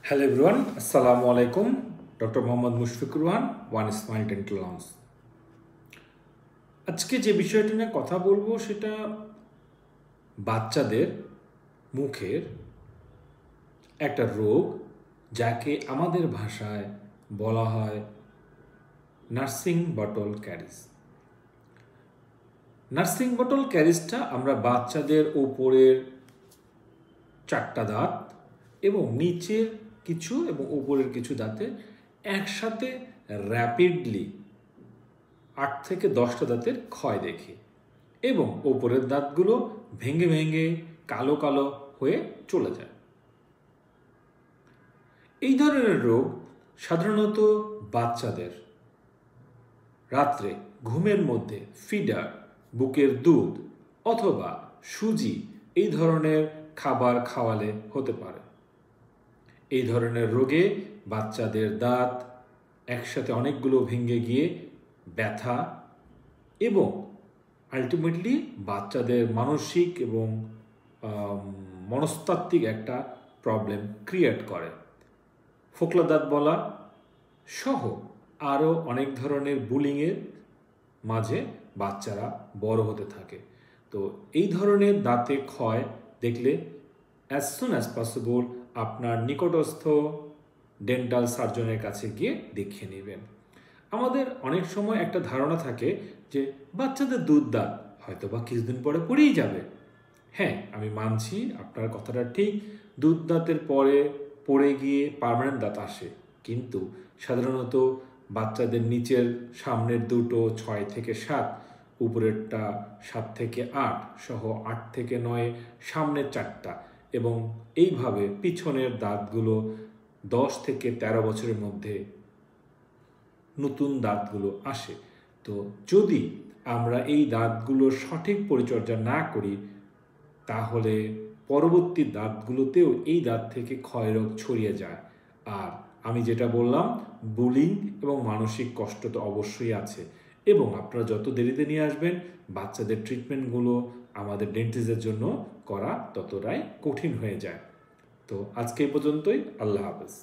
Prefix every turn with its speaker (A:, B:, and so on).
A: Hello everyone, আসসালামু আলাইকুম। Doctor Mohammad Mushfiqur Rahman, one smile dental lounge. আজকে যে বিষয়টা নিয়ে কথা বলবো সেটা বাচ্চাদের মুখের একটা রোগ, যাকে আমাদের ভাষায় বলা হয় nursing bottle carriage. Nursing bottle ক্যারিজটা আমরা বাচ্চাদের ওপরের 4টা দাঁত এবং নিচের কিছু এবং উপরের কিছু দাঁতে একসাথে র্যাপিডলি 8 থেকে 10টা দাঁতের ক্ষয় দেখি এবং ওপরের দাঁতগুলো ভেঙে ভেঙে কালো কালো হয়ে চলে যায়। এই ধরনের রোগ সাধারণত বাচ্চাদের রাত্রে ঘুমের মধ্যে ফিডার, বুকের দুধ অথবা সুজি এই ধরনের খাবার খাওয়ালে হতে পারে। এই ধরনের রোগে বাচ্চাদের দাঁত একসাথে অনেকগুলো ভেঙে গিয়ে ব্যথা এবং আলটিমেটলি বাচ্চাদের মানসিক এবং মনস্তাত্ত্বিক একটা প্রবলেম ক্রিয়েট করে। ফোকলা দাঁত বলা সহ আরও অনেক ধরনের বুলিংয়ের মাঝে বাচ্চারা বড় হতে থাকে। তো এই ধরনের দাঁতে ক্ষয় দেখলে অ্যাজ সুন অ্যাজ পসিবল আপনার নিকটস্থ ডেন্টাল সার্জনের কাছে গিয়ে দেখিয়ে নেবেন। আমাদের অনেক সময় একটা ধারণা থাকে যে বাচ্চাদের দুধ দাঁত হয়তো বা কিছুদিন পরে পড়েই যাবে। হ্যাঁ, আমি মানছি আপনার কথাটা ঠিক, দুধ দাঁতের পরে পড়ে গিয়ে পার্মানেন্ট দাঁত আসে, কিন্তু সাধারণত বাচ্চাদের নিচের সামনের দুটো 6 থেকে 7, উপরেরটা 7 থেকে 8 সহ 8 থেকে 9 সামনের 4টা এবং এইভাবে পিছনের দাঁতগুলো 10 থেকে 13 বছরের মধ্যে নতুন দাঁতগুলো আসে। তো যদি আমরা এই দাঁতগুলোর সঠিক পরিচর্যা না করি তাহলে পরবর্তী দাঁতগুলোতেও এই দাঁত থেকে ক্ষয়রোগ ছড়িয়ে যায়। আর আমি যেটা বললাম, বুলিং এবং মানসিক কষ্ট তো অবশ্যই আছে, এবং আপনারা যত দেরিতে নিয়ে আসবেন বাচ্চাদের ট্রিটমেন্টগুলো আমাদের ডেন্টিস্টের জন্য করা ততটাই কঠিন হয়ে যায়। তো আজকে এই পর্যন্তই। আল্লাহ হাফেজ।